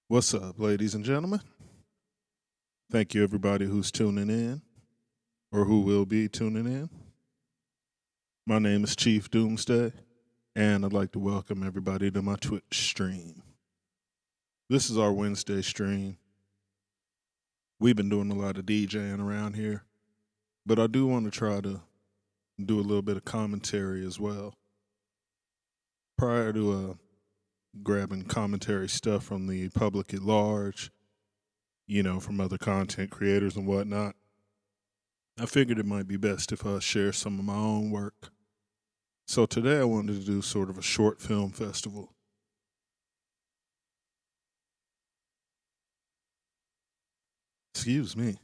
What's up, ladies and gentlemen? Thank you, everybody who's tuning in or who will be tuning in. My name is Chief Doomsday, and I'd like to welcome everybody to my Twitch stream. This is our Wednesday stream. We've been doing a lot of DJing around here, but I do want to try to do a little bit of commentary as well. Prior to grabbing commentary stuff from the public at large, from other content creators and whatnot, I figured it might be best if I share some of my own work. So today I wanted to do sort of a short film festival. Excuse me.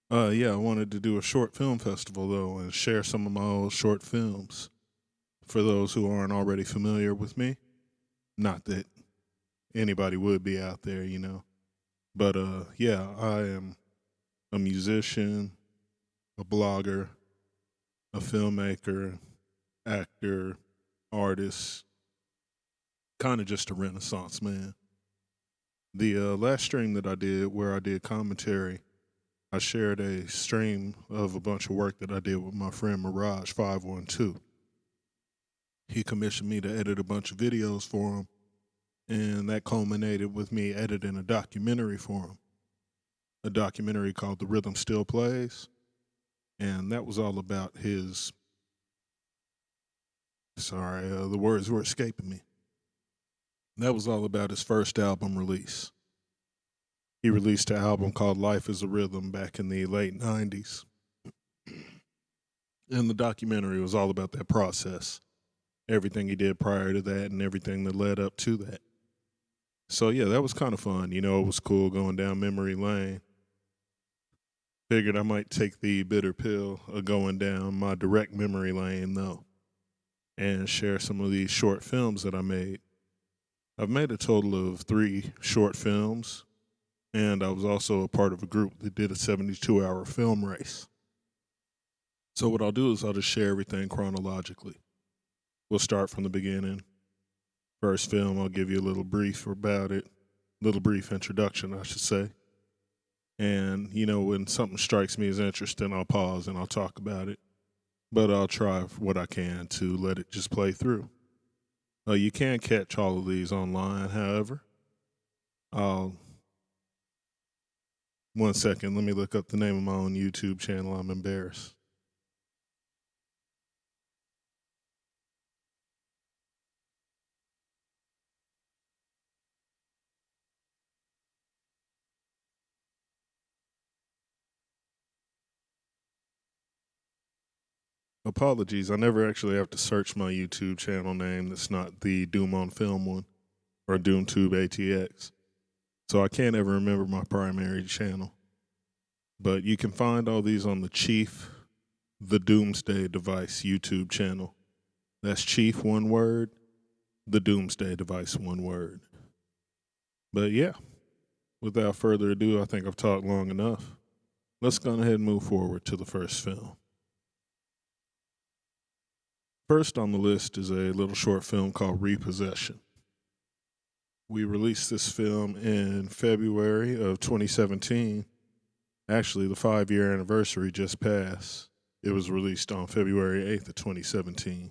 I wanted to do a short film festival though and share some of my old short films for those who aren't already familiar with me. Not that anybody would be out there, But I am a musician, a blogger, a filmmaker, actor, artist, kind of just a renaissance man. The last stream that I did where I did commentary, I shared a stream of a bunch of work that I did with my friend Mirage512. He commissioned me to edit a bunch of videos for him, and that culminated with me editing a documentary for him. A documentary called The Rhythm Still Plays, and that was all about his... Sorry, the words were escaping me. That was all about his first album release. He released an album called Life is a Rhythm back in the late 90s. And the documentary was all about that process. Everything he did prior to that and everything that led up to that. So yeah, that was kind of fun. It was cool going down memory lane. Figured I might take the bitter pill of going down my direct memory lane though and share some of these short films that I made. I've made a total of 3 short films, and I was also a part of a group that did a 72-hour film race. So what I'll do is I'll just share everything chronologically. We'll start from the beginning. First film, I'll give you a little brief about it, little brief introduction, I should say. And, when something strikes me as interesting, I'll pause and I'll talk about it. But I'll try what I can to let it just play through. You can catch all of these online, however. One second, let me look up the name of my own YouTube channel. I'm embarrassed. Apologies, I never actually have to search my YouTube channel name that's not the DOOMonFILM one or DoomTube ATX. So I can't ever remember my primary channel. But you can find all these on the Chief, the Doomsday Device YouTube channel. That's Chief, one word, the Doomsday Device, one word. But yeah, without further ado, I think I've talked long enough. Let's go ahead and move forward to the first film. First on the list is a little short film called Repossession. We released this film in February of 2017. Actually, the 5-year anniversary just passed. It was released on February 8th of 2017.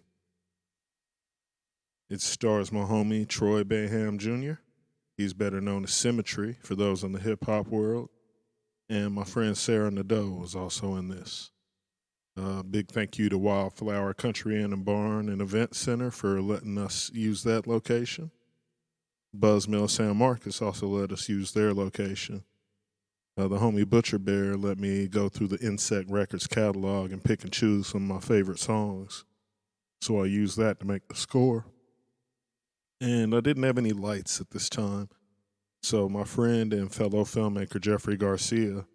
It stars my homie Troy Bayham Jr. He's better known as Symmetry for those in the hip-hop world. And my friend Sarah Nadeau was also in this. Big thank you to Wildflower Country Inn and Barn and Event Center for letting us use that location. Buzzmill San Marcos also let us use their location. The homie Butcher Bear let me go through the Insect Records catalog and pick and choose some of my favorite songs. So I used that to make the score. And I didn't have any lights at this time. So my friend and fellow filmmaker Jeffrey Garcia,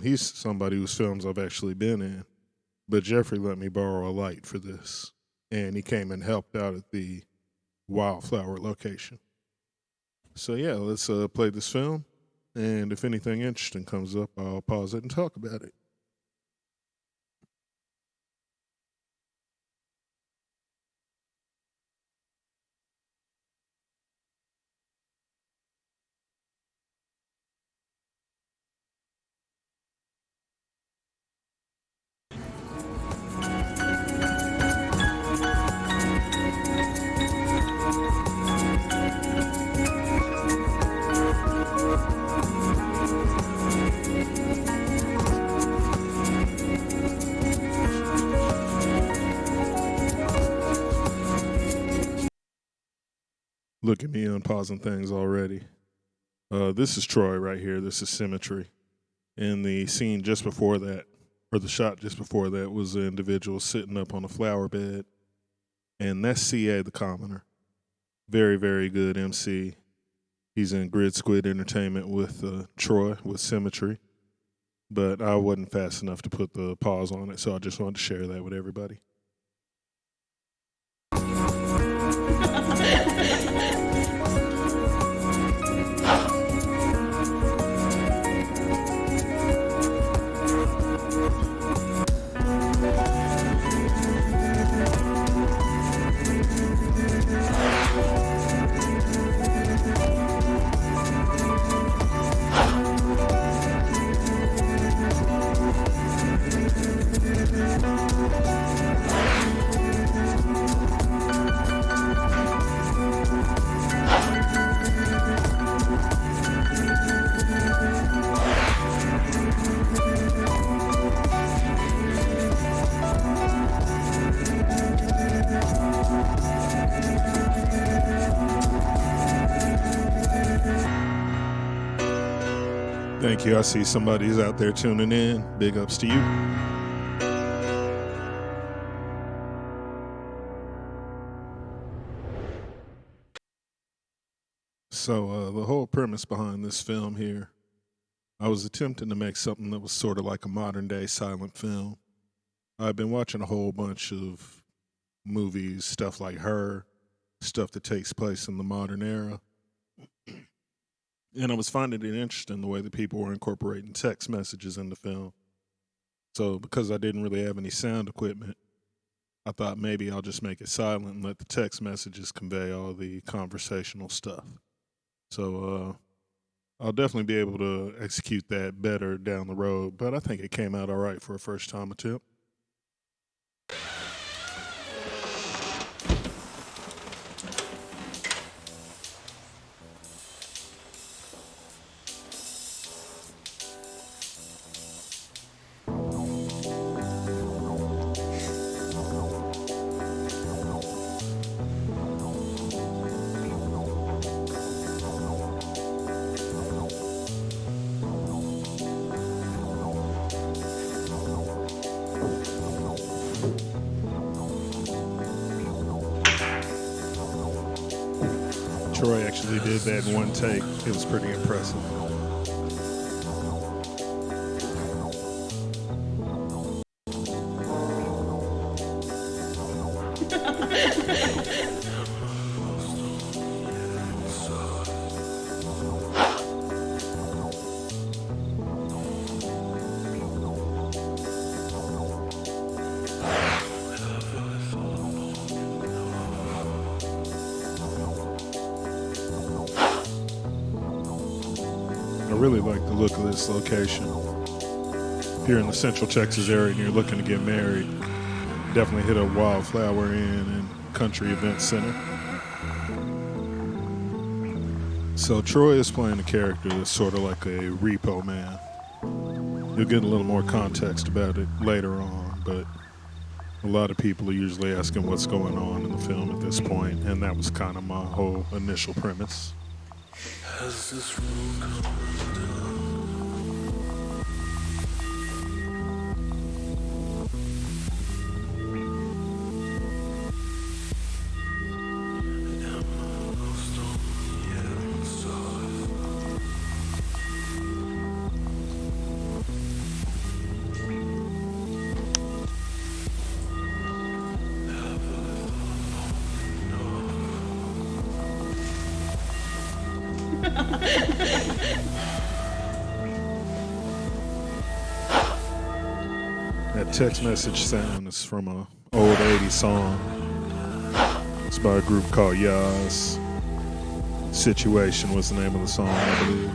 he's somebody whose films I've actually been in. But Jeffrey let me borrow a light for this. And he came and helped out at the Wildflower location. So yeah, let's play this film. And if anything interesting comes up, I'll pause it and talk about it. Look at me unpausing things already. This is Troy right here. This is Symmetry. And the scene just before that, or the shot just before that, was an individual sitting up on a flower bed. And that's CA the Commoner. Very, very good MC. He's in Grid Squid Entertainment with Troy, with Symmetry. But I wasn't fast enough to put the pause on it, so I just wanted to share that with everybody. Thank you. I see somebody's out there tuning in. Big ups to you. So the whole premise behind this film here, I was attempting to make something that was sort of like a modern day silent film. I've been watching a whole bunch of movies, stuff like Her, stuff that takes place in the modern era. And I was finding it interesting the way that people were incorporating text messages in the film. So because I didn't really have any sound equipment, I thought maybe I'll just make it silent and let the text messages convey all the conversational stuff. So I'll definitely be able to execute that better down the road, but I think it came out all right for a first time attempt. Troy actually did that in one take. It was pretty impressive. I really like the look of this location. If you're in the Central Texas area and you're looking to get married, definitely hit up Wildflower Inn and Country Event Center. So Troy is playing a character that's sort of like a repo man. You'll get a little more context about it later on, but a lot of people are usually asking what's going on in the film at this point, and that was kind of my whole initial premise. Has this room come undone? Am I lost on the inside? Have I That text message sound is from an old 80s song. It's by a group called Yas. Situation was the name of the song, I believe.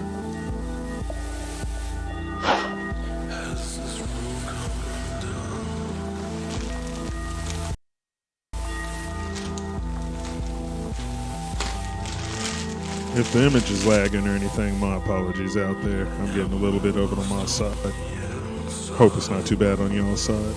Has this room come undone? If the image is lagging or anything, my apologies out there. I'm getting a little bit over on my side. Hope it's not too bad on y'all's side.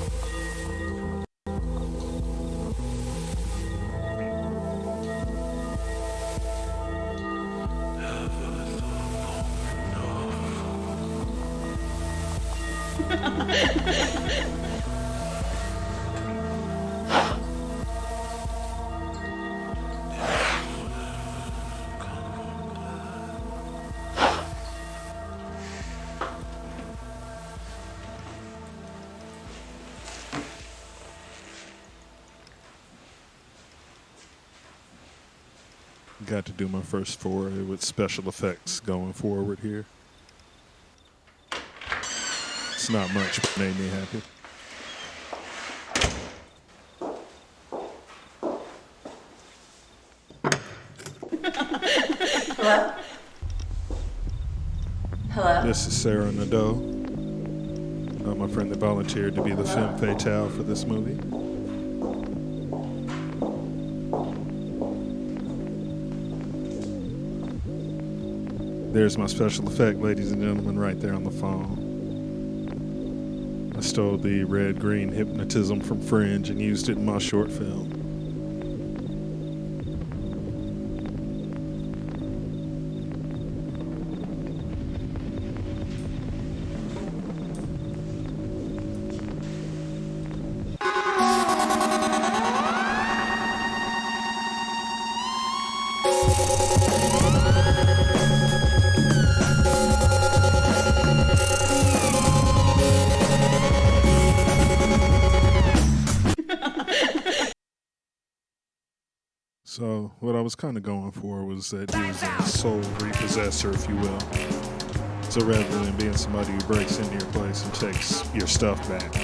Got to do my first foray with special effects going forward here. It's not much, but made me happy. Hello? Hello? This is Sarah Nadeau, my friend that volunteered to be the femme fatale for this movie. There's my special effect, ladies and gentlemen, right there on the phone. I stole the red-green hypnotism from Fringe and used it in my short film. So what I was kind of going for was that he was a soul repossessor, if you will. So rather than being somebody who breaks into your place and takes your stuff back,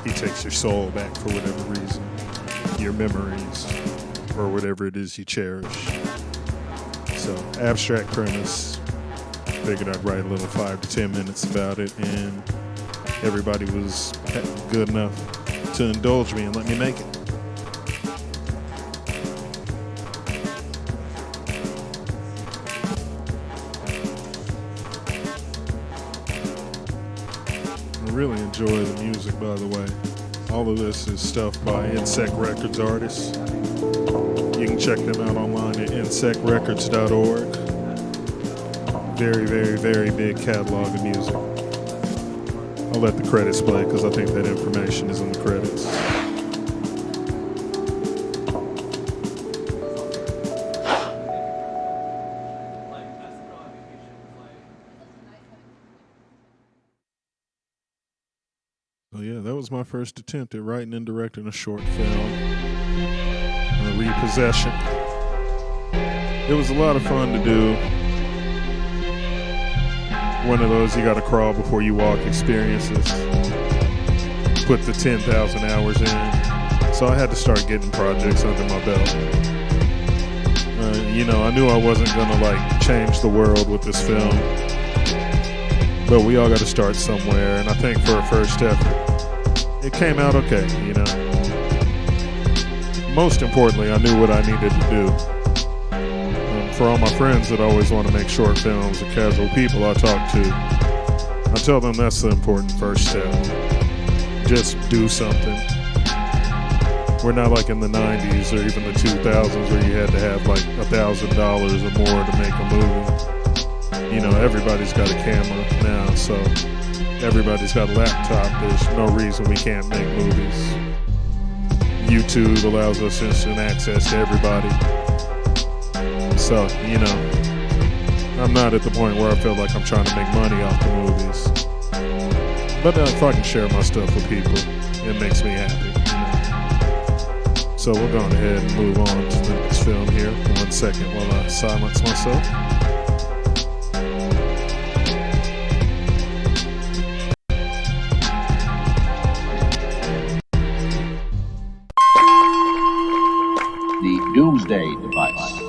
he takes your soul back for whatever reason, your memories, or whatever it is you cherish. So abstract premise, figured I'd write a little 5 to 10 minutes about it, and everybody was good enough to indulge me and let me make it. I really enjoy the music, by the way. All of this is stuff by Insect Records artists. You can check them out online at insectrecords.org. Very, very, very big catalog of music. I'll let the credits play because I think that information is in the credits. So yeah, that was my first attempt at writing and directing a short film, Repossession. It was a lot of fun to do. One of those you gotta crawl before you walk experiences. Put the 10,000 hours in. So I had to start getting projects under my belt. I knew I wasn't gonna change the world with this film. But we all gotta start somewhere, and I think for a first effort, it came out okay, Most importantly, I knew what I needed to do. For all my friends that always want to make short films, the casual people I talk to, I tell them that's the important first step. Just do something. We're not like in the 90s or even the 2000s where you had to have $1,000 or more to make a movie. Everybody's got a camera now, so everybody's got a laptop. There's no reason we can't make movies. YouTube allows us instant access to everybody. So, I'm not at the point where I feel like I'm trying to make money off the movies. But if I can share my stuff with people, it makes me happy. So we're going ahead and move on to the next film here. 1 second while I silence myself. The Doomsday device.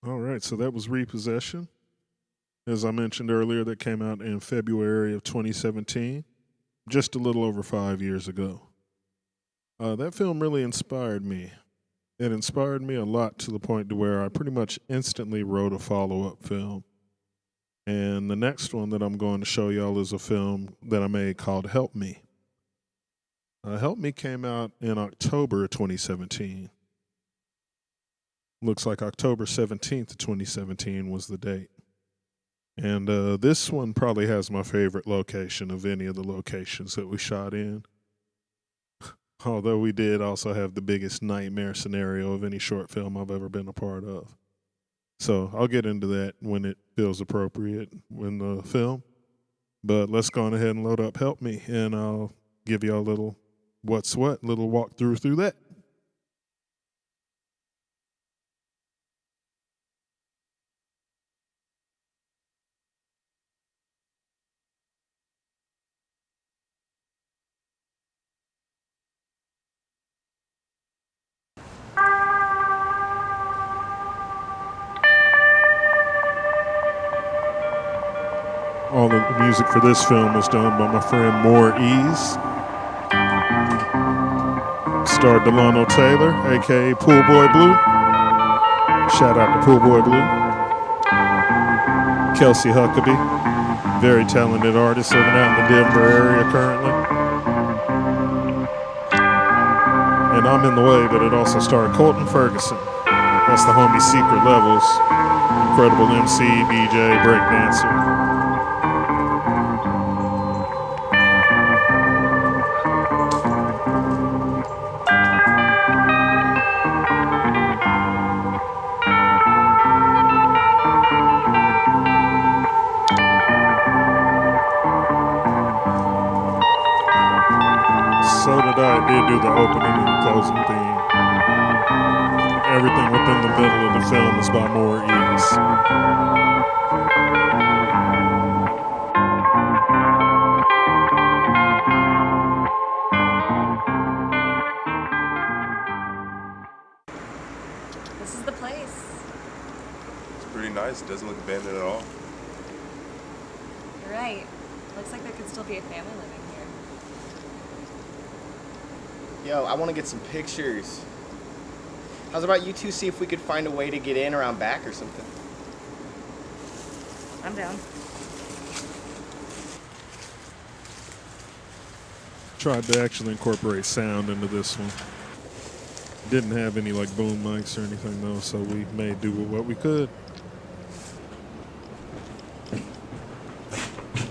All right, so that was Repossession. As I mentioned earlier, that came out in February of 2017, just a little over 5 years ago. That film really inspired me. It inspired me a lot to the point to where I pretty much instantly wrote a follow-up film. And the next one that I'm going to show y'all is a film that I made called Help Me. Help Me came out in October of 2017. Looks like October 17th, 2017 was the date. And this one probably has my favorite location of any of the locations that we shot in. Although we did also have the biggest nightmare scenario of any short film I've ever been a part of. So I'll get into that when it feels appropriate in the film. But let's go on ahead and load up Help Me, and I'll give you a little what's what, little walkthrough through that. All of the music for this film was done by my friend Moore Ease. Starred Delano Taylor, aka Pool Boy Blue. Shout out to Pool Boy Blue. Kelsey Huckabee, very talented artist living out in the Denver area currently. And I'm in the way, but it also starred Colton Ferguson. That's the homie Secret Levels. Incredible MC, DJ, breakdancer. So did I did do the opening and the closing theme. Everything within the middle of the film is by Moore Ease. This is the place. It's pretty nice. It doesn't look abandoned at all. You're right. Looks like there could still be a family living here. Yo, I want to get some pictures. How's about you two see if we could find a way to get in around back or something? I'm down. Tried to actually incorporate sound into this one. Didn't have any like boom mics or anything though, so we made do with what we could.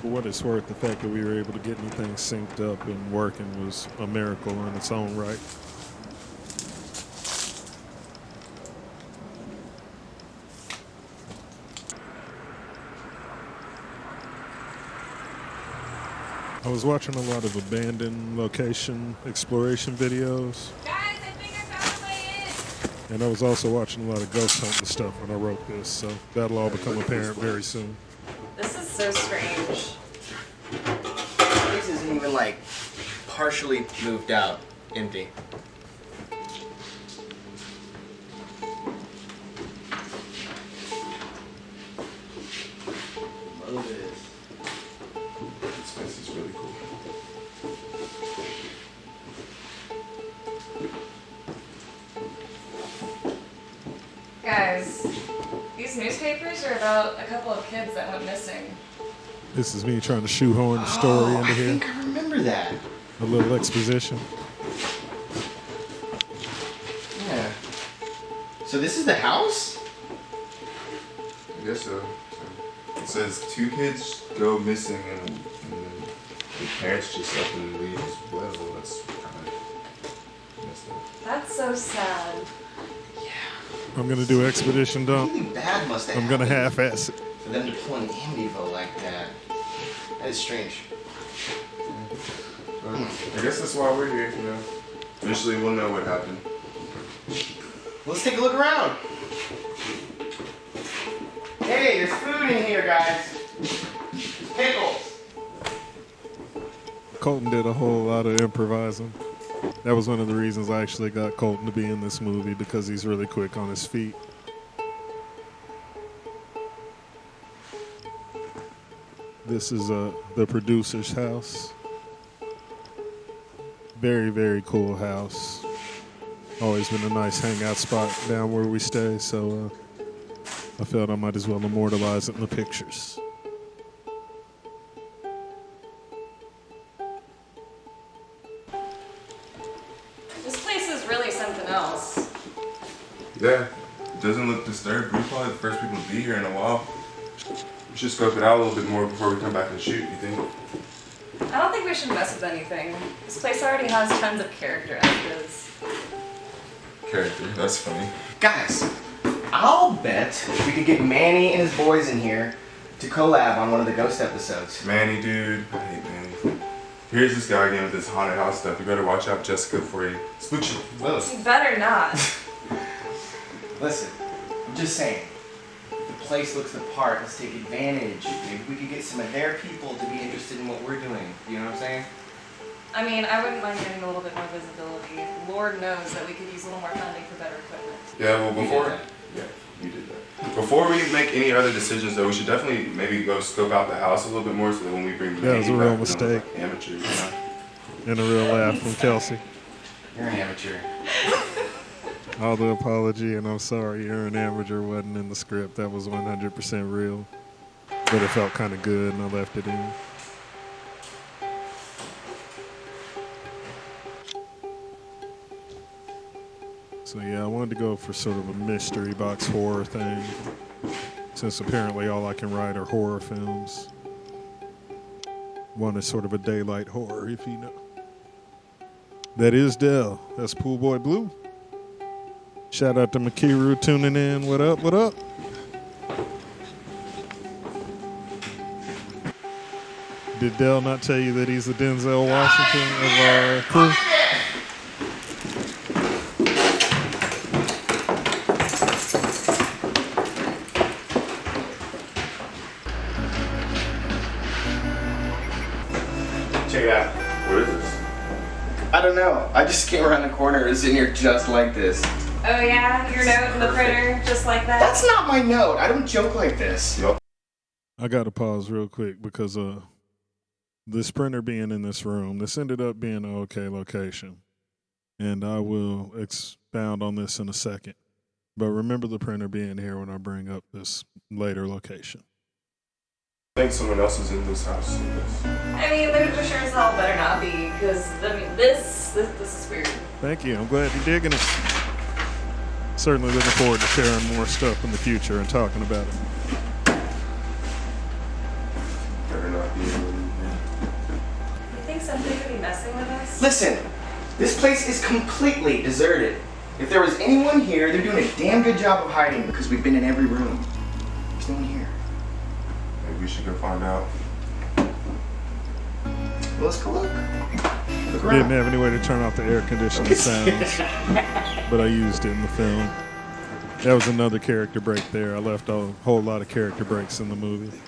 For what it's worth, the fact that we were able to get anything synced up and working was a miracle in its own right. I was watching a lot of abandoned location exploration videos. Guys, I think I found a way in! And I was also watching a lot of ghost hunting stuff when I wrote this, so that'll all become apparent very soon. This is so strange. This isn't even like partially moved out, empty. Love this. This place is really cool. Guys, these newspapers are about a couple of kids that went missing. This is me trying to shoehorn the story into I here. think I remember that. A little exposition. Yeah. So this is the house? I guess so. It says 2 kids go missing and then the parents just up and leave as well. That's kind of messed up. That's so sad. I'm gonna do expedition dump. Something bad must have I'm gonna happened half-ass it. for them to pull an Amityville like that. That is strange. But I guess that's why we're here, you know. Eventually we'll know what happened. Let's take a look around. Hey, there's food in here, guys. Pickles. Colton did a whole lot of improvising. That was one of the reasons I actually got Colton to be in this movie, because he's really quick on his feet. This is the producer's house. Very, very cool house. Always been a nice hangout spot down where we stay, so I felt I might as well immortalize it in the pictures. This place is really something else. Yeah, it doesn't look disturbed. We're probably the first people to be here in a while. We should scope it out a little bit more before we come back and shoot, you think? I don't think we should mess with anything. This place already has tons of character as is. Character, that's funny. Guys, I'll bet we could get Manny and his boys in here to collab on one of the Ghost episodes. Manny, dude. I hate Manny. Here's this guy again with this haunted house stuff. You better watch out, Jessica, before he spooks you. Well, You better not. Listen, I'm just saying. The place looks the part. Let's take advantage. Maybe we could get some of their people to be interested in what we're doing. You know what I'm saying? I mean, I wouldn't mind getting a little bit more visibility. Lord knows that we could use a little more funding for better equipment. yeah, well, before... Yeah, you did that. Before we make any other decisions, though, we should definitely maybe go scope out the house a little bit more so that when we bring That was a Manny real back, we don't mistake. look like amateurs, you know? And a real laugh from Kelsey. You're an amateur. All the apology and I'm sorry you're an amateur wasn't in the script. That was 100% real. But it felt kind of good and I left it in. So yeah, I wanted to go for sort of a mystery box horror thing, since apparently all I can write are horror films. One is sort of a daylight horror, if you know. That is Dell. That's Pool Boy Blue. Shout out to Makiru tuning in. What up, what up? Did Dell not tell you that he's the Denzel Washington of our crew? Check it out. What is this? I don't know. I just came around the corner and was in here just like this. Oh yeah, your note in the printer, just like that? That's not my note. I don't joke like this. Yup. I got to pause real quick because this printer being in this room, this ended up being an okay location. And I will expound on this in a second. But remember the printer being here when I bring up this later location. I think someone else is in this house. I mean, there sure as hell better not be, because, I mean, this is weird. Thank you. I'm glad you're digging it. Certainly looking forward to sharing more stuff in the future and talking about it. Better not be able to. You think somebody could be messing with us? Listen, this place is completely deserted. If there was anyone here, they're doing a damn good job of hiding because we've been in every room. There's no one here. Maybe we should go find out. Well, let's go look. Look Didn't around. have any way to turn off the air conditioning sounds, but I used it in the film. That was another character break there. I left a whole lot of character breaks in the movie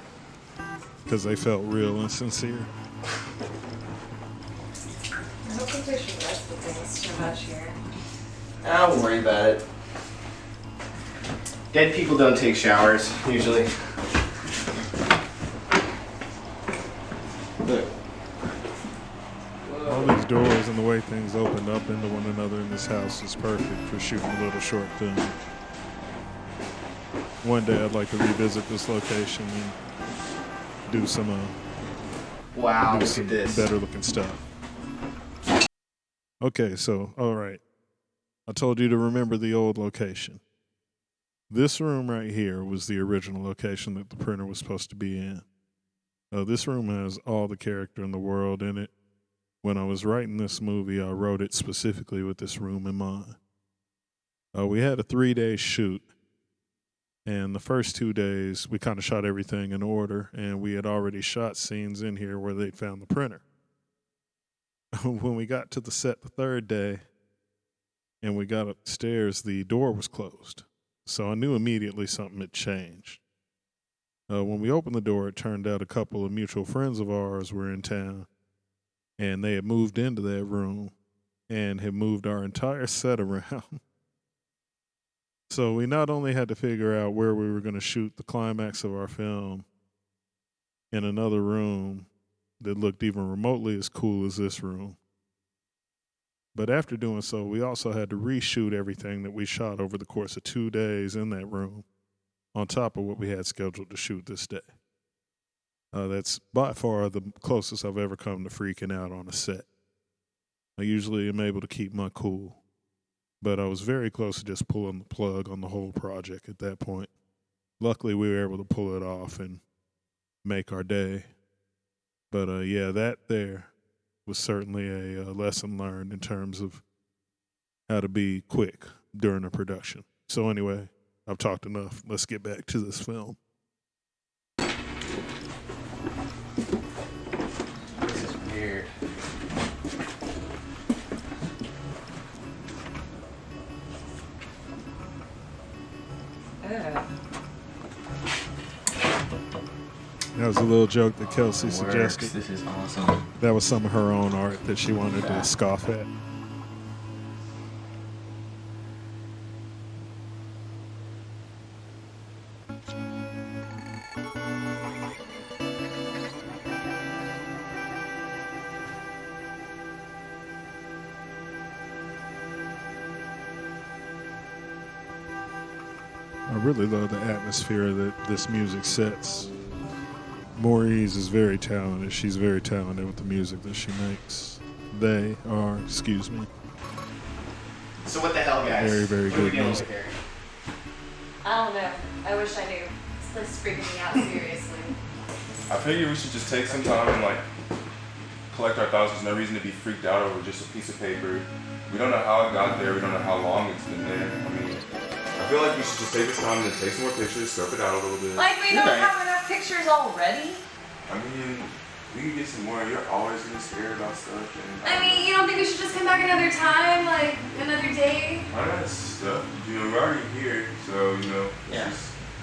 because they felt real and sincere. I don't think we should rest with things too much here. Don't worry about it. Dead people don't take showers, usually. Look. All these doors and the way things opened up into one another in this house is perfect for shooting a little short film. One day I'd like to revisit this location and do some Wow, do look some at this. better looking stuff. Okay, so all right. I told you to remember the old location. This room right here was the original location that the printer was supposed to be in. This room has all the character in the world in it. When I was writing this movie, I wrote it specifically with this room in mind. We had a 3-day shoot, and the first 2 days, we kind of shot everything in order, and we had already shot scenes in here where they'd found the printer. When we got to the set the third day, and we got upstairs, the door was closed. So I knew immediately something had changed. When we opened the door, it turned out a couple of mutual friends of ours were in town, and they had moved into that room and had moved our entire set around. So we not only had to figure out where we were going to shoot the climax of our film in another room that looked even remotely as cool as this room, but after doing so, we also had to reshoot everything that we shot over the course of 2 days in that room on top of what we had scheduled to shoot this day. That's by far the closest I've ever come to freaking out on a set. I usually am able to keep my cool. But I was very close to just pulling the plug on the whole project at that point. Luckily, we were able to pull it off and make our day. But yeah, that there was certainly a lesson learned in terms of how to be quick during a production. So anyway, I've talked enough. Let's get back to this film. This is weird. That was a little joke that Kelsey suggested. This is awesome. That was some of her own art that she wanted to scoff at. I really love the atmosphere that this music sets. Maurice is very talented. She's very talented with the music that she makes. They are, excuse me. So what the hell, guys? Very, very what are we good dealing music. with here? I don't know. I wish I knew. This place is freaking me out, seriously. I figure we should just take some time and like collect our thoughts. There's no reason to be freaked out over just a piece of paper. We don't know how it got there. We don't know how long it's been there. I mean, I feel like we should just take this time and take some more pictures, scope it out a little bit. Like we don't have enough pictures already? I mean, we can get some more. You're always gonna be scared about stuff. And, I mean, you don't think we should just come back another time? Like, another day? I got stuff. You know, we're already here, so, you know. Yeah.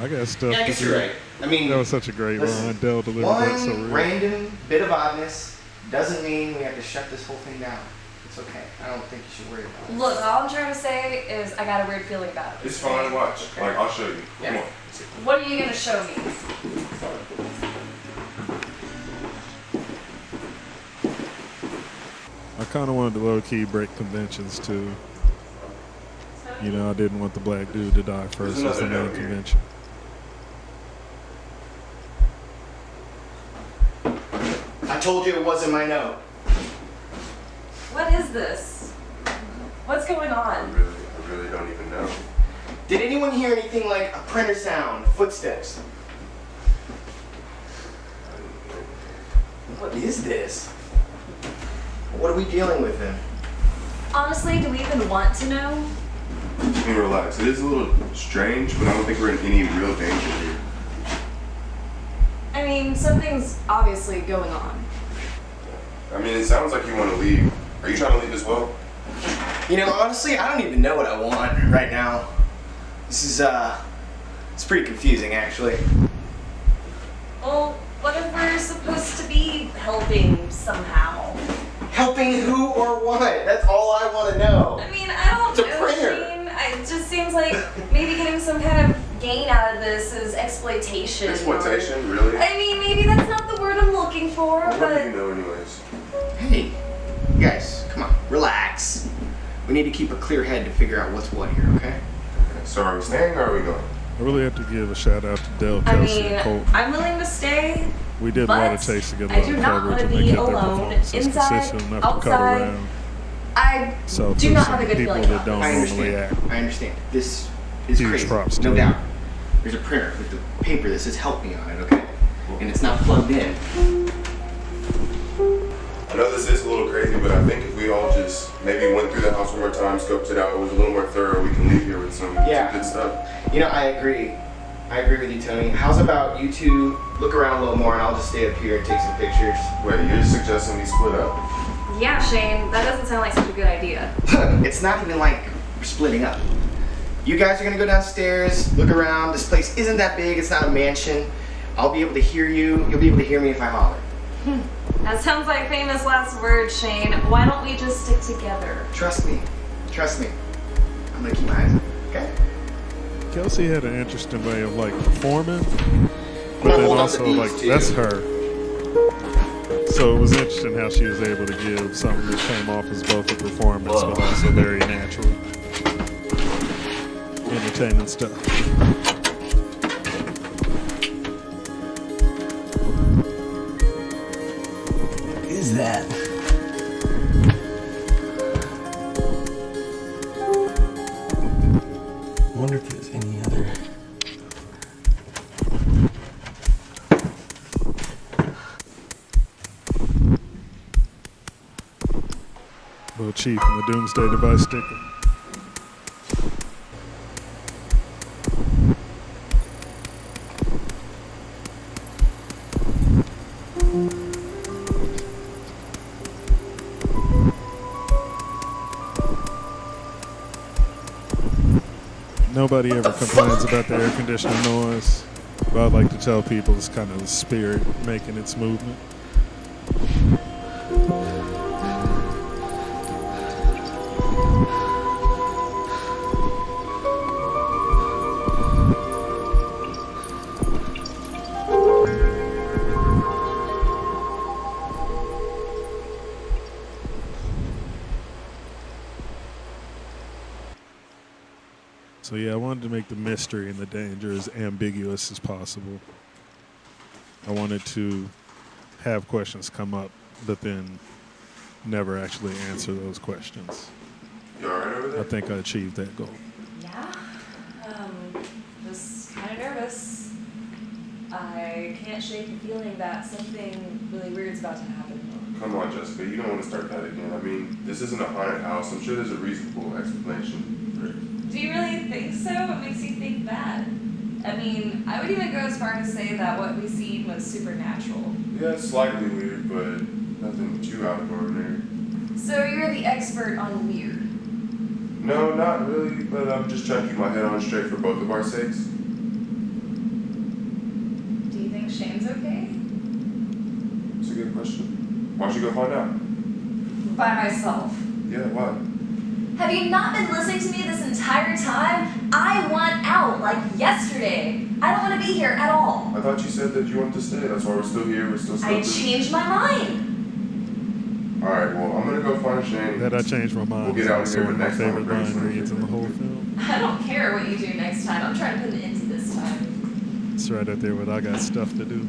I got stuff Yeah, I to guess do. you're right. I mean, That was such a great listen, line. Dell delivered that so one real. random bit of oddness doesn't mean we have to shut this whole thing down. It's okay. I don't think you should worry about it. Look, all I'm trying to say is I got a weird feeling about it. It's fine, watch. Like, I'll show you. Come Yeah. on. What are you gonna show me? I kind of wanted to low-key break conventions too. You know, I didn't want the black dude to die first There's as the another main note here. convention. I told you it wasn't my note. What is this? What's going I on? really don't even know. Did anyone hear anything like a printer sound, footsteps? What is this? What are we dealing with then? Honestly, do we even want to know? Let me relax. It is a little strange, but I don't think we're in any real danger here. I mean, something's obviously going on. I mean, it sounds like you want to leave. Are you trying to leave as well? You know, honestly, I don't even know what I want right now. This is, it's pretty confusing, actually. Well, what if we're supposed to be helping somehow? Helping who or what? That's all I want to know. I mean, I don't It's a know, printer. Shane. It just seems like maybe getting some kind of gain out of this is exploitation. Exploitation, really? I mean, maybe that's not the word I'm looking for, What do but you know anyways? Hey, you guys, come on, relax. We need to keep a clear head to figure out what's what here, okay? So are we staying or are we going? I really have to give a shout out to Dell, I Kelsey, mean, and Colt. I'm willing to stay. We did a but lot of takes to get a I lot do of not coverage, wanna and they be kept their alone, performances inside, consistent enough to cut outside. around. I So do for not some have a good people feeling that about don't this. I normally understand. act. I understand. This is Huge crazy. props to no you. doubt. There's a printer with the paper that says "Help Me" on it, okay? And it's not plugged in. I know this is a little crazy, but I think if we all just maybe went through the house one more time, scoped it out, it was a little more thorough, we can leave here with some good stuff. You know, I agree. I agree with you, Tony. How's about you two look around a little more, and I'll just stay up here and take some pictures. Wait, you're suggesting we split up? Yeah, Shane, that doesn't sound like such a good idea. It's not even like we're splitting up. You guys are gonna go downstairs, look around. This place isn't that big. It's not a mansion. I'll be able to hear you. You'll be able to hear me if I holler. That sounds like famous last words, Shane. Why don't we just stick together? Trust me. Trust me. I'm gonna keep my eyes open. Okay? Kelsey had an interesting way of like performing, but Well, then hold on also to these like two. that's her. So it was interesting how she was able to give something that came off as both a performance but also very natural, entertaining stuff. What is that? I wonder if there's any other. Little Chief and the Doomsday device sticker. Nobody ever complains about the air conditioning noise, but I'd like to tell people it's kind of the spirit making its movement. So yeah, I wanted to make the mystery and the danger as ambiguous as possible. I wanted to have questions come up, but then never actually answer those questions. You alright over there? I think I achieved that goal. Yeah. Just kind of nervous. I can't shake the feeling that something really weird's about to happen. Come on, Jessica, you don't want to start that again. I mean, this isn't a haunted house. I'm sure there's a reasonable explanation for it. Do you really think so? What makes you think that? I mean, I would even go as far as to say that what we seen was supernatural. Yeah, it's slightly weird, but nothing too out of ordinary. So you're the expert on weird. No, not really, but I'm just trying to keep my head on straight for both of our sakes. Do you think Shane's okay? It's a good question. Why don't you go find out? By myself. Yeah, why? Have you not been listening to me this entire time? I want out, like yesterday. I don't want to be here at all. I thought you said that you wanted to stay. That's why we're still here. We're still I stuck. changed my mind. Alright, well, I'm gonna go find Shane. That I changed my mind. We'll get out of is here, one of but my next time favorite we'll bring line some reads in the whole film. I don't care what you do next time. I'm trying to put an end to this time. It's right up there with I got stuff to do.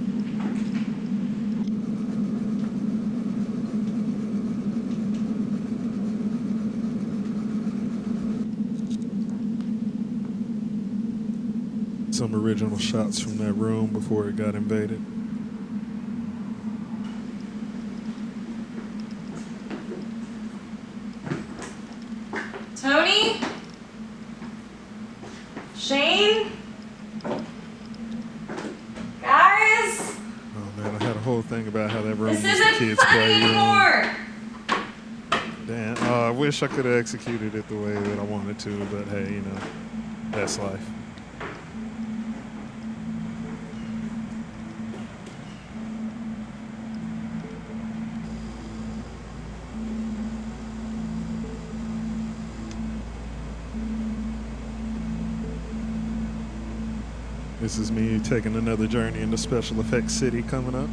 Some original shots from that room before it got invaded. Tony? Shane? Guys? Oh man, I had a whole thing about how that room This was the isn't kids' funny playroom. anymore! Damn, I wish I could have executed it the way that I wanted to, but hey, you know, that's life. This is me taking another journey into Special Effects City coming up.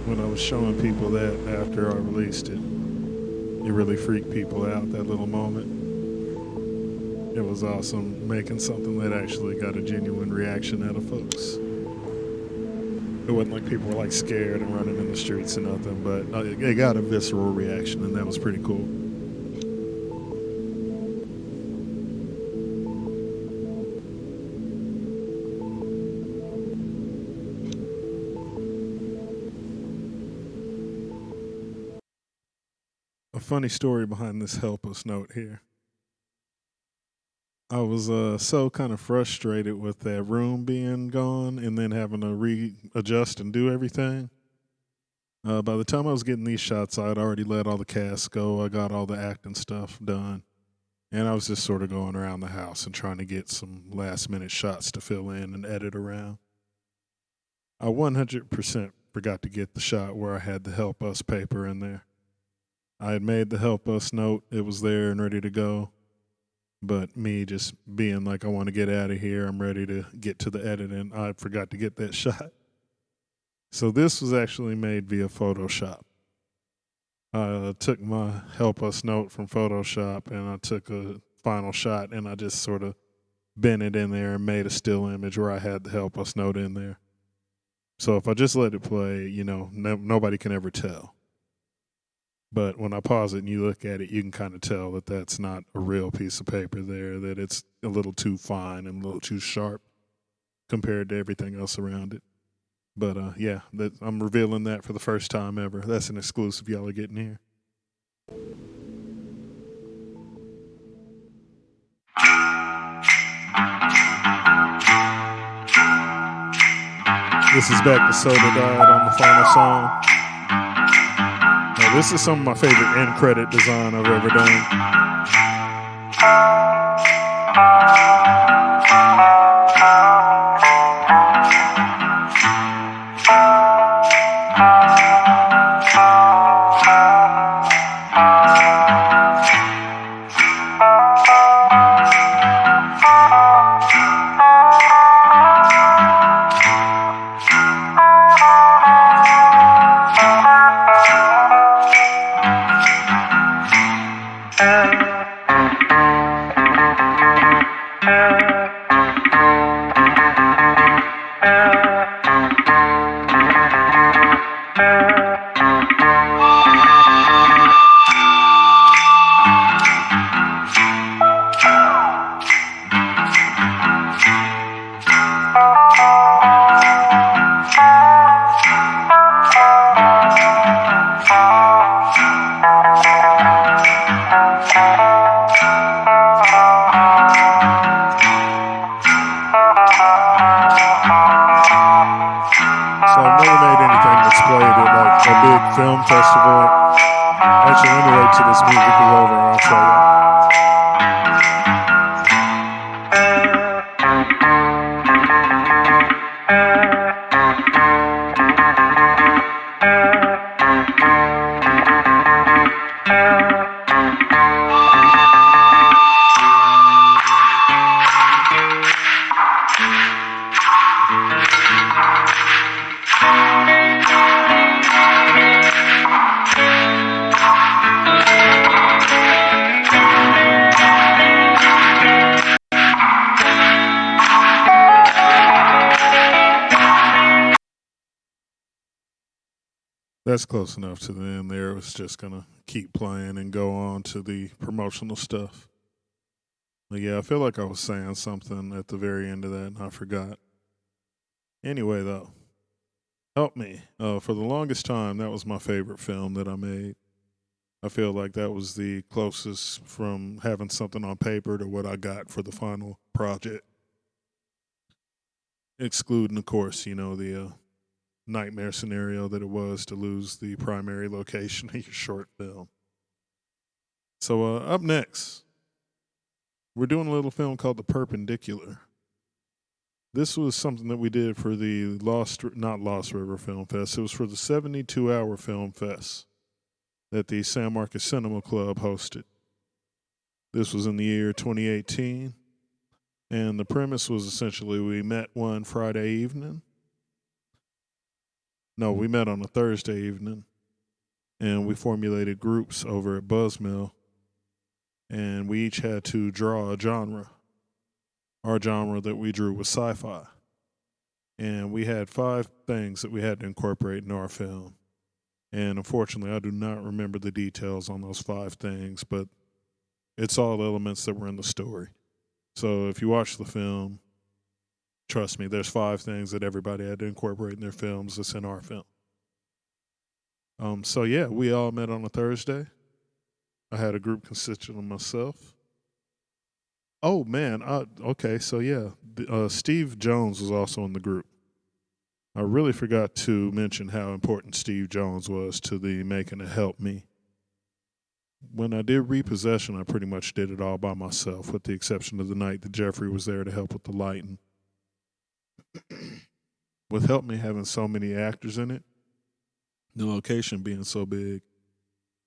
When I was showing people that after I released it, it really freaked people out, that little moment. It was awesome making something that actually got a genuine reaction out of folks. It wasn't like people were like scared and running in the streets and nothing, but it got a visceral reaction, and that was pretty cool. A funny story behind this help us note here. I was so kind of frustrated with that room being gone and then having to readjust and do everything. By the time I was getting these shots, I had already let all the cast go. I got all the acting stuff done. And I was just sort of going around the house and trying to get some last minute shots to fill in and edit around. I 100% forgot to get the shot where I had the help us paper in there. I had made the help us note. It was there and ready to go. But me just being like, I want to get out of here, I'm ready to get to the edit, and I forgot to get that shot. So this was actually made via Photoshop. I took my help us note from Photoshop and I took a final shot and I just sort of bent it in there and made a still image where I had the help us note in there. So if I just let it play, you know, nobody can ever tell. But when I pause it and you look at it, you can kind of tell that that's not a real piece of paper there, that it's a little too fine and a little too sharp compared to everything else around it. But yeah, I'm revealing that for the first time ever. That's an exclusive y'all are getting here. This is back to Soda Died on the final song. Now, this is some of my favorite end credit design I've ever done. Film festival. Actually, let me wait till this music is over and I'll tell you. That's close enough to the end there. It was just going to keep playing and go on to the promotional stuff. But yeah, I feel like I was saying something at the very end of that and I forgot. Anyway, though, Help Me. For the longest time, that was my favorite film that I made. I feel like that was the closest from having something on paper to what I got for the final project. Excluding, of course, you know, the nightmare scenario that it was to lose the primary location of your short film. So up next, we're doing a little film called The Perpendicular. This was something that we did for the not Lost River Film Fest. It was for the 72-hour film fest that the San Marcos Cinema Club hosted. This was in the year 2018. And the premise was essentially we met one Friday evening. No, we met on a Thursday evening, and we formulated groups over at Buzzmill, and we each had to draw a genre. Our genre that we drew was sci-fi, and we had 5 things that we had to incorporate in our film. And unfortunately, I do not remember the details on those 5 things, but it's all elements that were in the story. So if you watch the film, trust me, there's 5 things that everybody had to incorporate in their films that's in our film. So yeah, we all met on a Thursday. I had a group consisting of myself. Oh man, okay, so yeah, Steve Jones was also in the group. I really forgot to mention how important Steve Jones was to the making of Help Me. When I did Repossession, I pretty much did it all by myself, with the exception of the night that Jeffrey was there to help with the lighting. With Help Me having so many actors in it, the location being so big,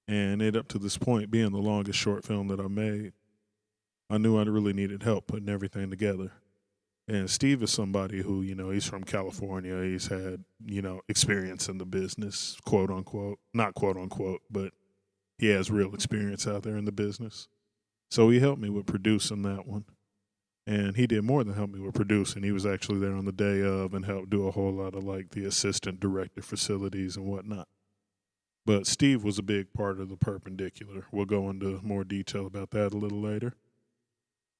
and it up to this point being the longest short film that I made, I knew I really needed help putting everything together. And Steve is somebody who, he's from California. He's had, experience in the business, quote unquote. Not quote unquote, but he has real experience out there in the business. So he helped me with producing that one. And he did more than help me with producing. He was actually there on the day of and helped do a whole lot of like the assistant director facilities and whatnot. But Steve was a big part of the Perpendicular. We'll go into more detail about that a little later.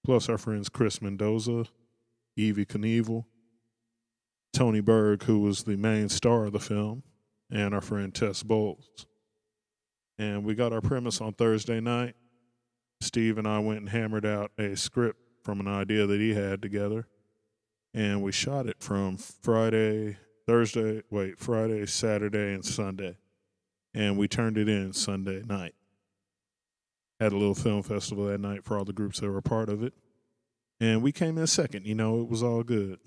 Plus our friends Chris Mendoza, Evie Knievel, Tony Berg, who was the main star of the film, and our friend Tess Bowles. And we got our premise on Thursday night. Steve and I went and hammered out a script from an idea that he had together. And we shot it from Friday, Saturday, and Sunday. And we turned it in Sunday night. Had a little film festival that night for all the groups that were a part of it. And we came in second, it was all good.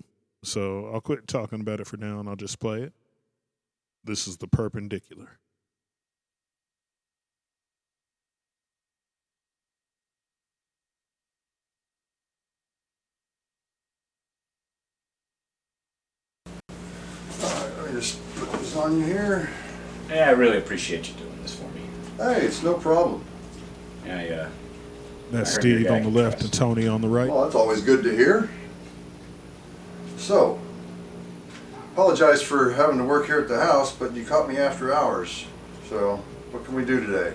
So I'll quit talking about it for now and I'll just play it. This is The Perpendicular. Let me just put this on you here. Hey, I really appreciate you doing this for me. Hey, it's no problem. Yeah. That's I heard your Steve on the gag left trust. and Tony on the right. Well, that's always good to hear. So, apologize for having to work here at the house, but you caught me after hours. So, what can we do today?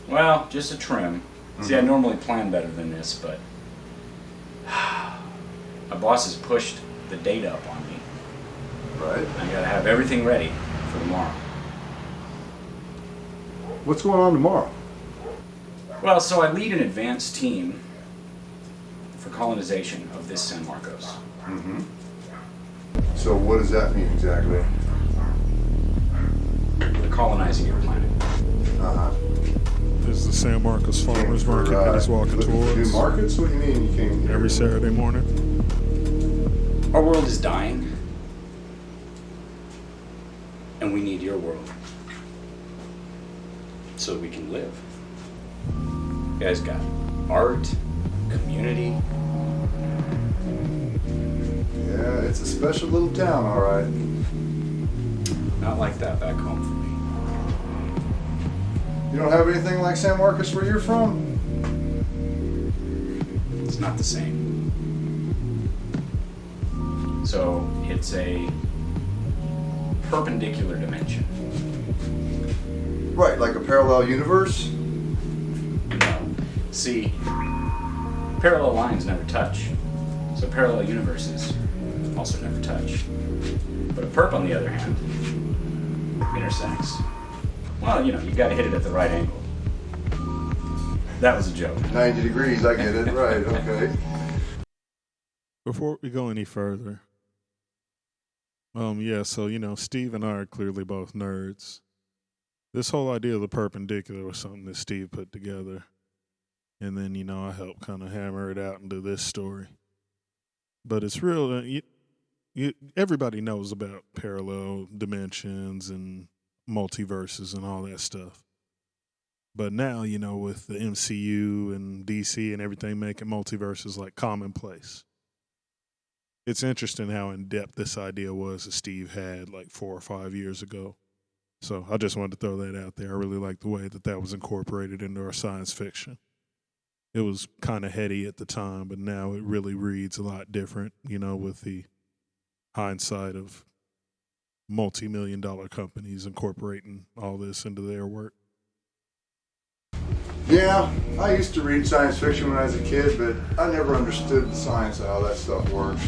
Well, just a trim. See, I normally plan better than this, but my boss has pushed the date up on me. Right. I gotta have everything ready for tomorrow. What's going on tomorrow? Well, so I lead an advanced team for colonization of this San Marcos. Mm-hmm. So what does that mean exactly? We're colonizing your planet. Uh-huh. This is the San Marcos Farmers Market that he's walking looking for towards new markets? What do you mean you came here? every Saturday morning. Our world is dying, and we need your world so we can live. You guys got art, community. Yeah, it's a special little town, all right. Not like that back home for me. You don't have anything like San Marcos where you're from? It's not the same. So it's a perpendicular dimension. Right, like a parallel universe? No. See, parallel lines never touch. So parallel universes also never touch. But a perp, on the other hand, intersects. Well, you gotta hit it at the right angle. That was a joke. 90 degrees, I get it. Right, okay. Before we go any further, so Steve and I are clearly both nerds. This whole idea of the perpendicular was something that Steve put together. And then, I helped kind of hammer it out into this story. But it's real, everybody knows about parallel dimensions and multiverses and all that stuff. But now, with the MCU and DC and everything making multiverses like commonplace. It's interesting how in-depth this idea was that Steve had like 4 or 5 years ago. So I just wanted to throw that out there. I really like the way that was incorporated into our science fiction. It was kind of heady at the time, but now it really reads a lot different, with the hindsight of multi-million-dollar companies incorporating all this into their work. Yeah, I used to read science fiction when I was a kid, but I never understood the science of how that stuff works.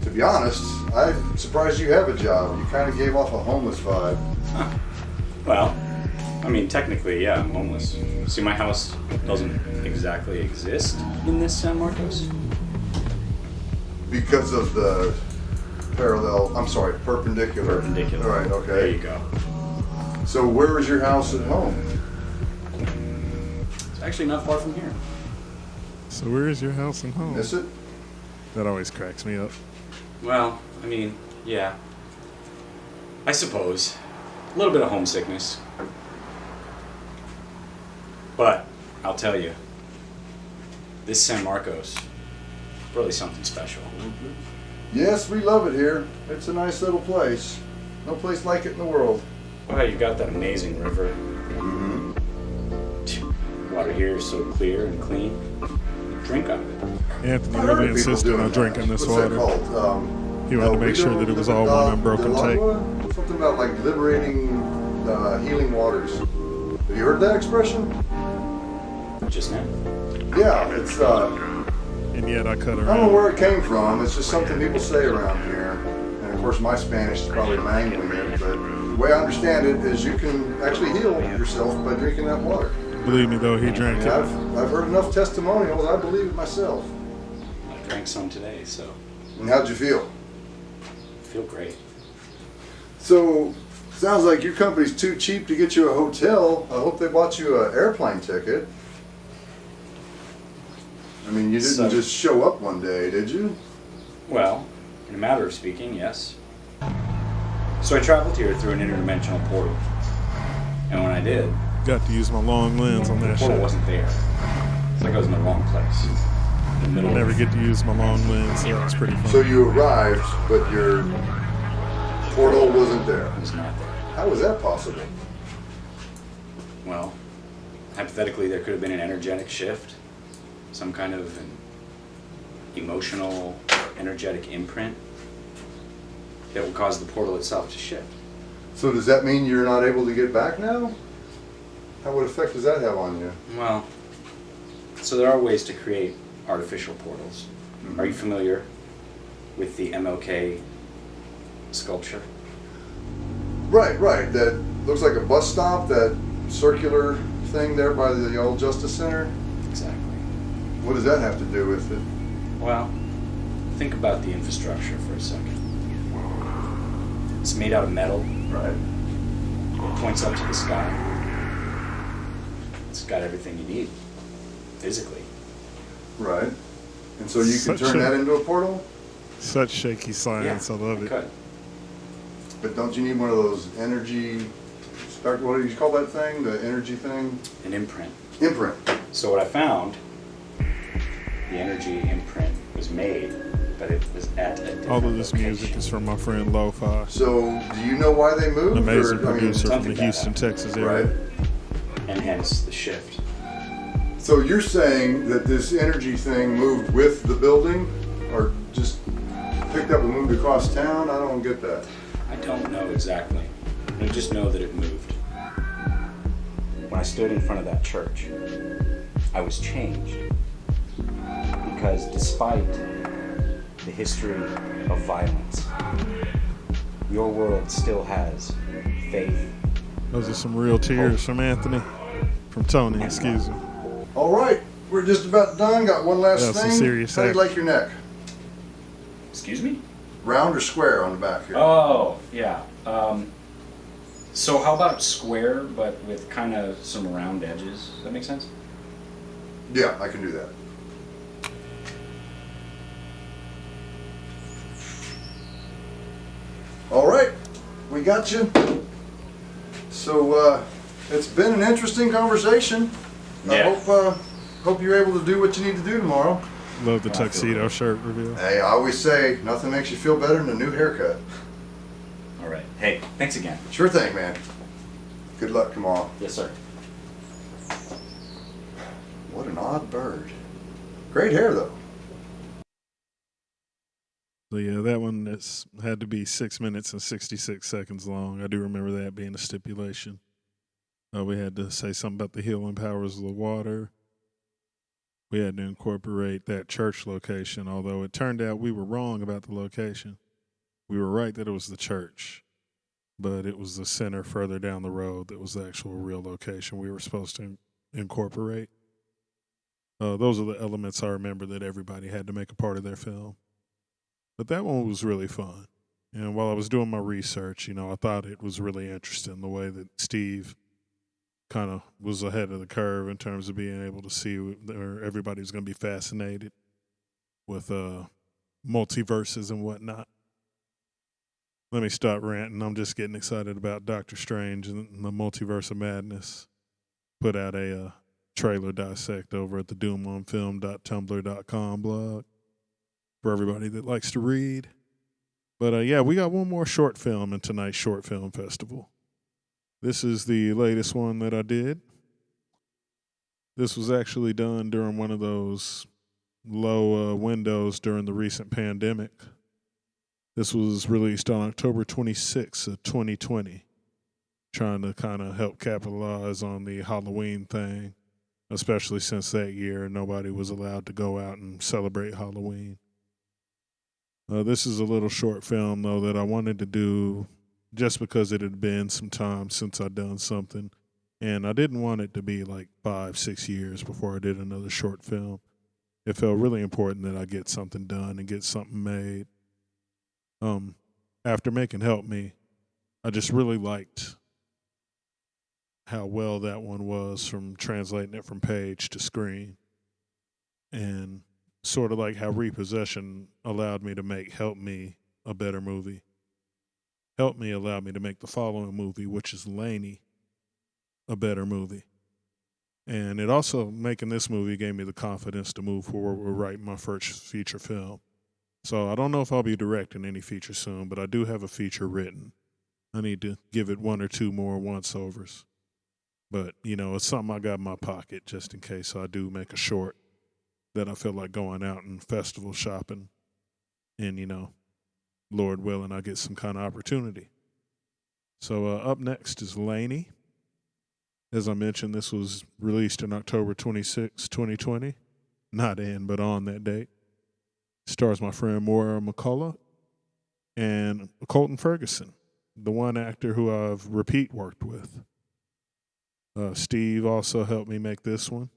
To be honest, I'm surprised you have a job. You kind of gave off a homeless vibe. Huh. Well, technically, yeah, I'm homeless. See, my house doesn't exactly exist in this San Marcos. Because of the perpendicular. Perpendicular. All right, okay. There you go. So where is your house at home? It's actually not far from here. So where is your house and home? Miss it? That always cracks me up. Well, yeah. I suppose. A little bit of homesickness. But, I'll tell you, this San Marcos, really something special. Yes, we love it here. It's a nice little place. No place like it in the world. Wow, you've got that amazing river. Mm-hmm. Water here is so clear and clean. Drink out of it. Anthony I heard really of people insisted doing on that. drinking this What's water. that called? He wanted to make sure that it was all one unbroken take. Something about like liberating healing waters. Have you heard that expression? Just now. Yeah, it's And yet I cut her I don't know out. where it came from. It's just something people say around here. And of course, my Spanish is probably mangling it. But the way I understand it is you can actually heal yourself by drinking that water. Believe me, though, he drank And it. I've heard enough testimonials. I believe it myself. I drank some today, so And how'd you feel? I feel great. So, sounds like your company's too cheap to get you a hotel. I hope they bought you an airplane ticket. I mean, you didn't So- just show up one day, did you? Well, in a matter of speaking, yes. So I traveled here through an interdimensional portal. And when I did, Got to use my long lens on the that portal shit. wasn't there. It's like I was in the wrong place. In the middle I never of get to use my long lens, so that's pretty fun. So you arrived, but your portal wasn't there. it was not there. How was that possible? Well, hypothetically, there could have been an energetic shift, some kind of an emotional, energetic imprint that would cause the portal itself to shift. So does that mean you're not able to get back now? What effect does that have on you? Well, so there are ways to create artificial portals. Are you familiar with the MLK sculpture? Right. That looks like a bus stop, that circular thing there by the old Justice Center. Exactly. What does that have to do with it? Well, think about the infrastructure for a second. It's made out of metal. Right. It points up to the sky. It's got everything you need, physically. Right. And so you can Such turn a- that into a portal? Such shaky science, I love it. Could. But don't you need one of those energy, what do you call that thing? The energy thing? An imprint. Imprint. So what I found, the energy imprint was made, but it was at a different All of this music location. is from my friend Lo-Fi, So do you know why they moved? an amazing or, I mean, producer from something the bad Houston, happened. Texas area. Right. And hence the shift. So you're saying that this energy thing moved with the building, or just picked up and moved across town? I don't get that. I don't know exactly. I just know that it moved. When I stood in front of that church, I was changed. Because despite the history of violence, your world still has faith. Those are some real tears from Anthony, from Tony, excuse me. All right, we're just about done. Got one last That's some thing. serious How do you action. like your neck? Excuse me? Round or square on the back here? Oh, yeah. So how about square, but with kind of some round edges? Does that make sense? Yeah, I can do that. All right, we got you. So it's been an interesting conversation. Yeah. I hope you're able to do what you need to do tomorrow. Love the tuxedo shirt reveal. Hey, I always say nothing makes you feel better than a new haircut. All right. Hey, thanks again. Sure thing, man. Good luck tomorrow. Yes, sir. What an odd bird. Great hair, though. So yeah, that one that's had to be 6 minutes and 66 seconds long. I do remember that being a stipulation. We had to say something about the healing powers of the water. We had to incorporate that church location, although it turned out we were wrong about the location. We were right that it was the church, but it was the center further down the road that was the actual real location we were supposed to incorporate. Those are the elements I remember that everybody had to make a part of their film. But that one was really fun. And while I was doing my research, I thought it was really interesting the way that Steve kind of was ahead of the curve in terms of being able to see where everybody was going to be fascinated with multiverses and whatnot. Let me stop ranting. I'm just getting excited about Doctor Strange and the Multiverse of Madness. Put out a trailer dissect over at the DOOMonFILM.tumblr.com blog for everybody that likes to read. But yeah, we got one more short film in tonight's Short Film Festival. This is the latest one that I did. This was actually done during one of those low windows during the recent pandemic. This was released on October 26th of 2020, trying to kind of help capitalize on the Halloween thing, especially since that year nobody was allowed to go out and celebrate Halloween. This is a little short film, though, that I wanted to do just because it had been some time since I'd done something. And I didn't want it to be like 5-6 years before I did another short film. It felt really important that I get something done and get something made. After making Help Me, I just really liked how well that one was from translating it from page to screen. And sort of like how Repossession allowed me to make Help Me a better movie. Help Me allowed me to make the following movie, which is LANIE, a better movie. And it also, making this movie gave me the confidence to move forward with writing my first feature film. So I don't know if I'll be directing any feature soon, but I do have a feature written. I need to give it 1 or 2 more once-overs. But, you know, it's something I got in my pocket just in case I do make a short that I feel like going out and festival shopping and, you know, Lord willing, I get some kind of opportunity. So up next is LANIE. As I mentioned, this was released in October 26, 2020. Not in, but on that date. Stars my friend Moira McCullough and Colton Ferguson, the one actor who I've repeat worked with. Steve also helped me make this one.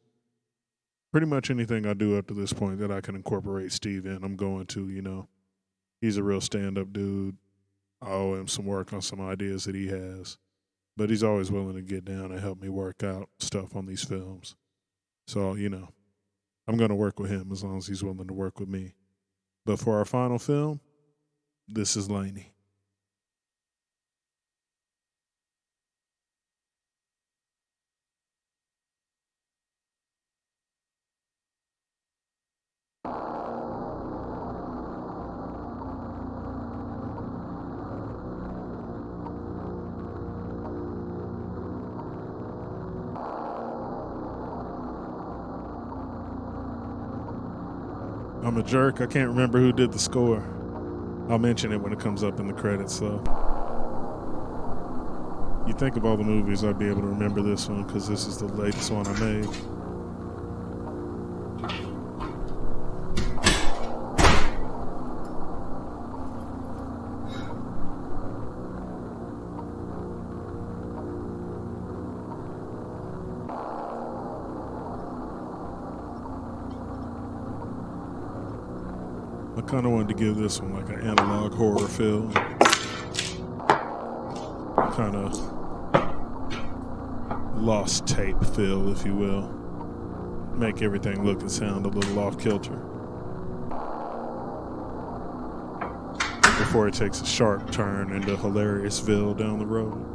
Pretty much anything I do up to this point that I can incorporate Steve in, I'm going to, you know. He's a real stand-up dude. I owe him some work on some ideas that he has. But he's always willing to get down and help me work out stuff on these films. So, you know, I'm going to work with him as long as he's willing to work with me. But for our final film, this is LANIE. I'm a jerk. I can't remember who did the score. I'll mention it when it comes up in the credits, though. You think of all the movies, I'd be able to remember this one because this is the latest one I made. I kind of wanted to give this one like an analog horror feel. Kind of lost tape feel, if you will. Make everything look and sound a little off kilter. Before it takes a sharp turn into Hilariousville down the road.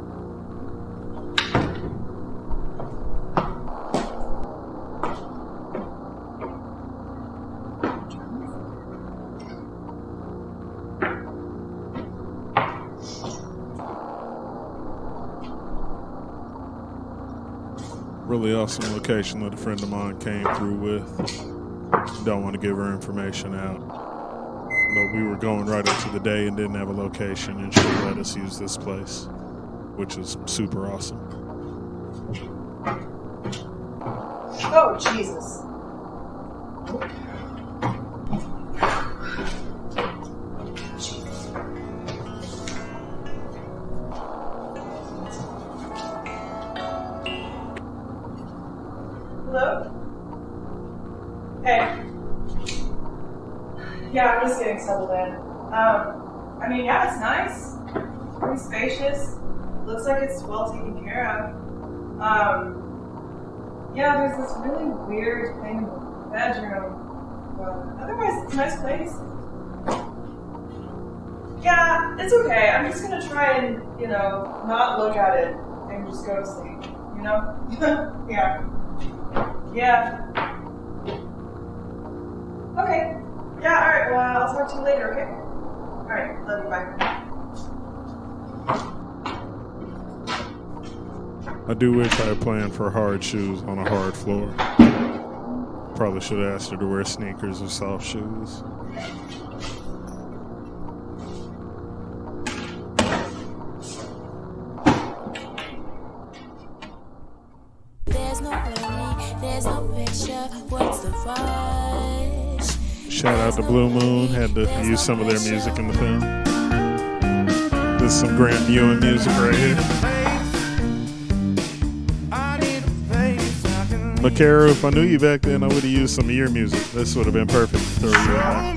Really awesome location that a friend of mine came through with. Don't want to give her information out. But we were going right up to the day and didn't have a location, and she let us use this place, which is super awesome. Oh, Jesus. Hello? Hey. Yeah, I'm just getting settled in. I mean, yeah, it's nice. Pretty spacious. Looks like it's well taken care of. Yeah, there's this really weird thing in the bedroom. But otherwise, it's a nice place. Yeah, it's okay. I'm just gonna try and, not look at it and just go to sleep, Yeah. Yeah. Okay. Yeah, alright, well, I'll talk to you later, okay? Alright, love you, bye. I do wish I had planned for hard shoes on a hard floor. Probably should have asked her to wear sneakers or soft shoes. There's no worry, there's no pressure. What's the rush? Shout out to Blue Moon, had to use some of their music in the film. This is some Grant Ewing music right here. Makara, if I knew you back then, I would have used some of your music. This would have been perfect to throw you in there.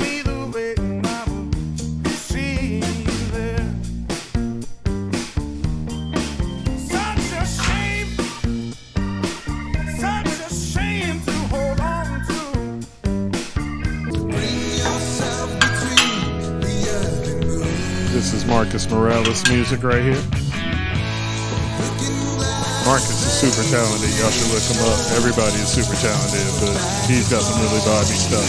This is Marcus Morales' music right here. Marcus is super talented. Y'all should look him up. Everybody is super talented, but he's got some really vibey stuff.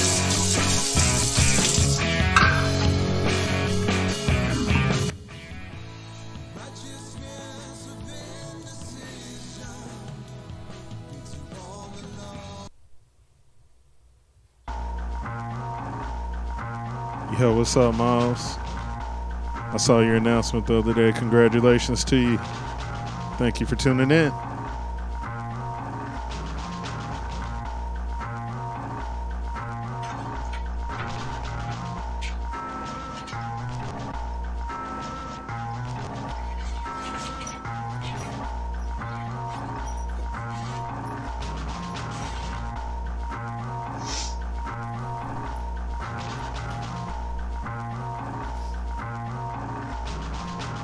Yo, what's up, Miles? I saw your announcement the other day. Congratulations to you. Thank you for tuning in.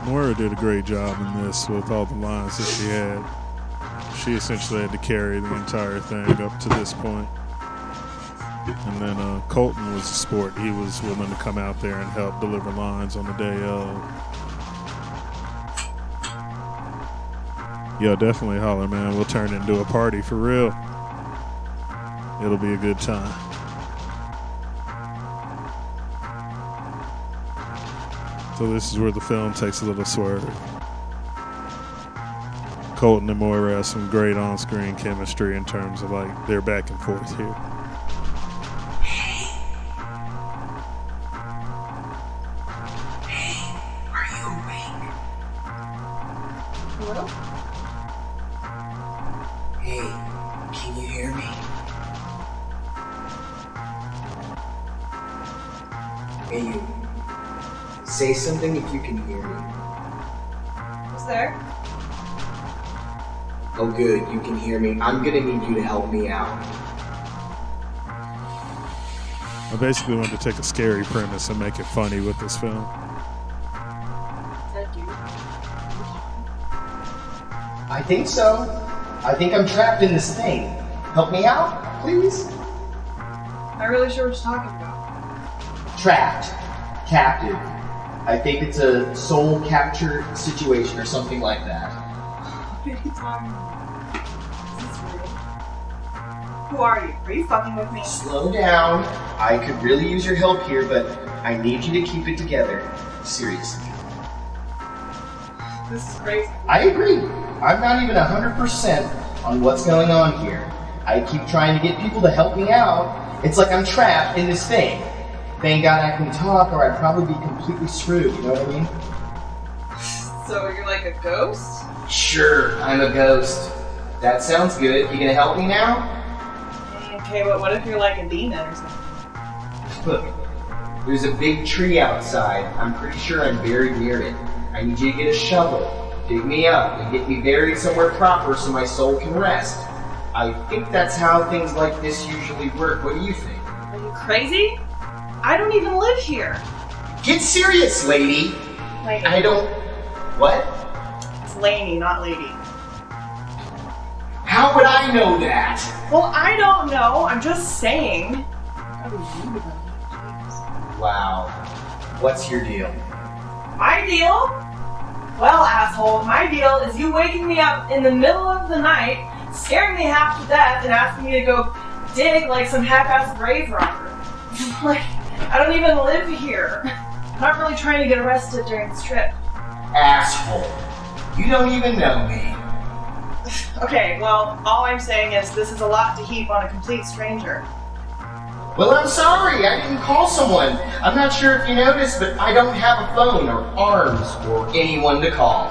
Moira did a great job in this with all the lines that she had. She essentially had to carry the entire thing up to this point. And then Colton was a sport. He was willing to come out there and help deliver lines on the day of. Yo, definitely holler, man. We'll turn it into a party for real. It'll be a good time. So this is where the film takes a little swerve. Colton and Moira have some great on-screen chemistry in terms of like their back and forth here. Are you awake? Hello? Hey, can you hear me? Hey, you. Say something if you can hear me. Who's there? Oh good, you can hear me. I'm gonna need you to help me out. I basically wanted to take a scary premise and make it funny with this film. Is that you? I think so. I think I'm trapped in this thing. Help me out, please. Not really sure what you're talking about. Trapped. Captive. I think it's a soul capture situation or something like that. What are you talking about? Is this real? Who are you? Are you fucking with me? Slow down. I could really use your help here, but I need you to keep it together. Seriously. This is crazy. I agree. I'm not even 100% on what's going on here. I keep trying to get people to help me out. It's like I'm trapped in this thing. Thank God I can talk, or I'd probably be completely screwed, you know what I mean? So you're like a ghost? Sure, I'm a ghost. That sounds good. You gonna help me now? Okay, but what if you're like a demon or something? Look, there's a big tree outside. I'm pretty sure I'm buried near it. I need you to get a shovel, dig me up, and get me buried somewhere proper so my soul can rest. I think that's how things like this usually work. What do you think? Are you crazy? I don't even live here. Get serious, lady. Lady. I don't... What? It's LANIE, not lady. How would I know that? Well, I don't know. I'm just saying. Wow. What's your deal? My deal? Well, asshole, my deal is you waking me up in the middle of the night scaring me half to death and asking me to go dig like some half-assed grave robber. Like, I don't even live here. I'm not really trying to get arrested during this trip. Asshole. You don't even know me. Okay, well, all I'm saying is this is a lot to heap on a complete stranger. Well, I'm sorry. I didn't call someone. I'm not sure if you noticed, but I don't have a phone or arms or anyone to call.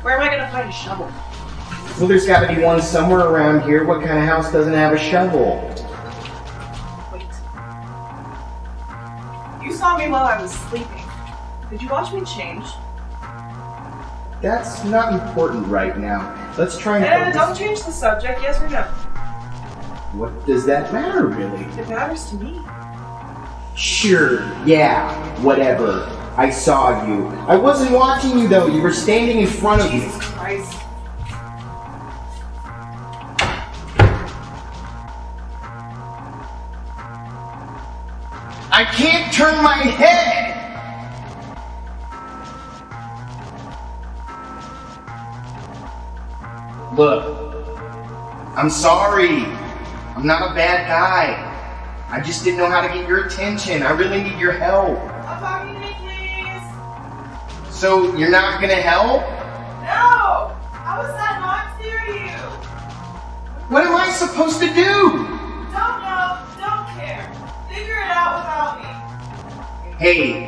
Where am I gonna find a shovel? Well, there's got to be one somewhere around here. What kind of house doesn't have a shovel? Wait. You saw me while I was sleeping. Did you watch me change? That's not important right now. Let's try and focus. Don't change the subject, yes or no? What does that matter, really? It matters to me. Sure, yeah, whatever. I saw you. I wasn't watching you, though. You were standing in front of me. Jesus Christ. I can't turn my head! Look, I'm sorry. I'm not a bad guy. I just didn't know how to get your attention. I really need your help. Stop talking to me, please. So, you're not gonna help? No! How is that not clear to you? What am I supposed to do? Don't know, don't care. Figure it out without me. Hey,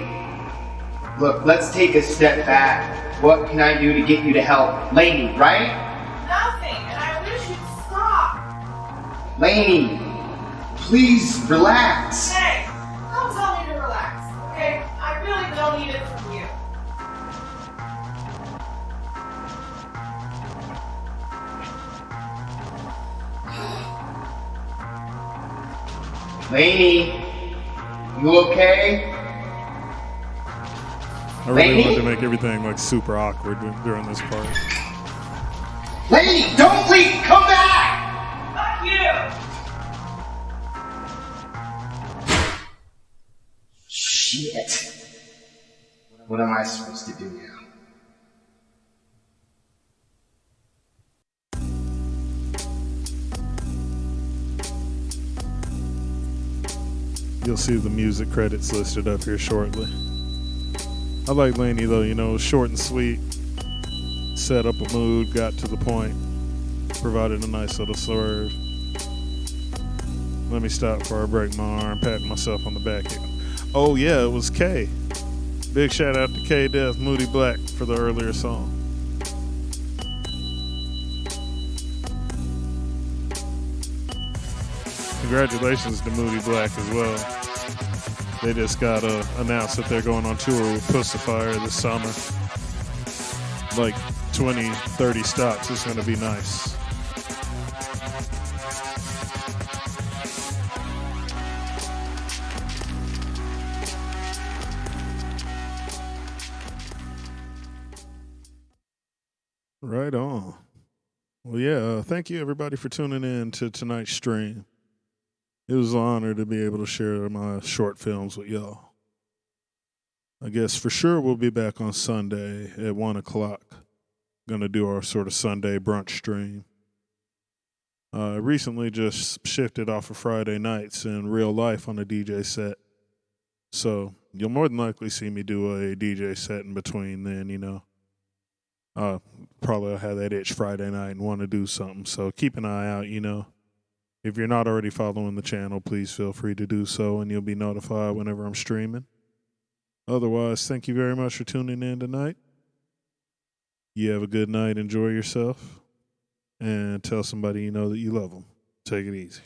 look, let's take a step back. What can I do to get you to help? LANIE, right? Nothing, and I wish you'd stop. LANIE, please relax. Hey, don't tell me to relax, okay? I really don't need it from you. LANIE, you okay? I really LANIE? wanted to make everything like super awkward during this part. LANIE, don't leave! Come back! Fuck you! Shit. What am I supposed to do now? You'll see the music credits listed up here shortly. I like LANIE though, you know, short and sweet. Set up a mood, got to the point, provided a nice little swerve. Let me stop before I break my arm, patting myself on the back here. Oh yeah, it was K. Big shout out to K Death, Moody Black for the earlier song. Congratulations to Moody Black as well. They just got announced that they're going on tour with Pussifier this summer. Like 20, 30 stops. It's going to be nice. Right on. Well, yeah, thank you everybody for tuning in to tonight's stream. It was an honor to be able to share my short films with y'all. I guess for sure we'll be back on Sunday at 1 o'clock. Gonna do our sort of Sunday brunch stream. Recently just shifted off of Friday nights in real life on a DJ set. So you'll more than likely see me do a DJ set in between then, you know. Probably I'll have that itch Friday night and want to do something. So keep an eye out, you know. If you're not already following the channel, please feel free to do so and you'll be notified whenever I'm streaming. Otherwise, thank you very much for tuning in tonight. You have a good night, enjoy yourself, and tell somebody you know that you love them. Take it easy.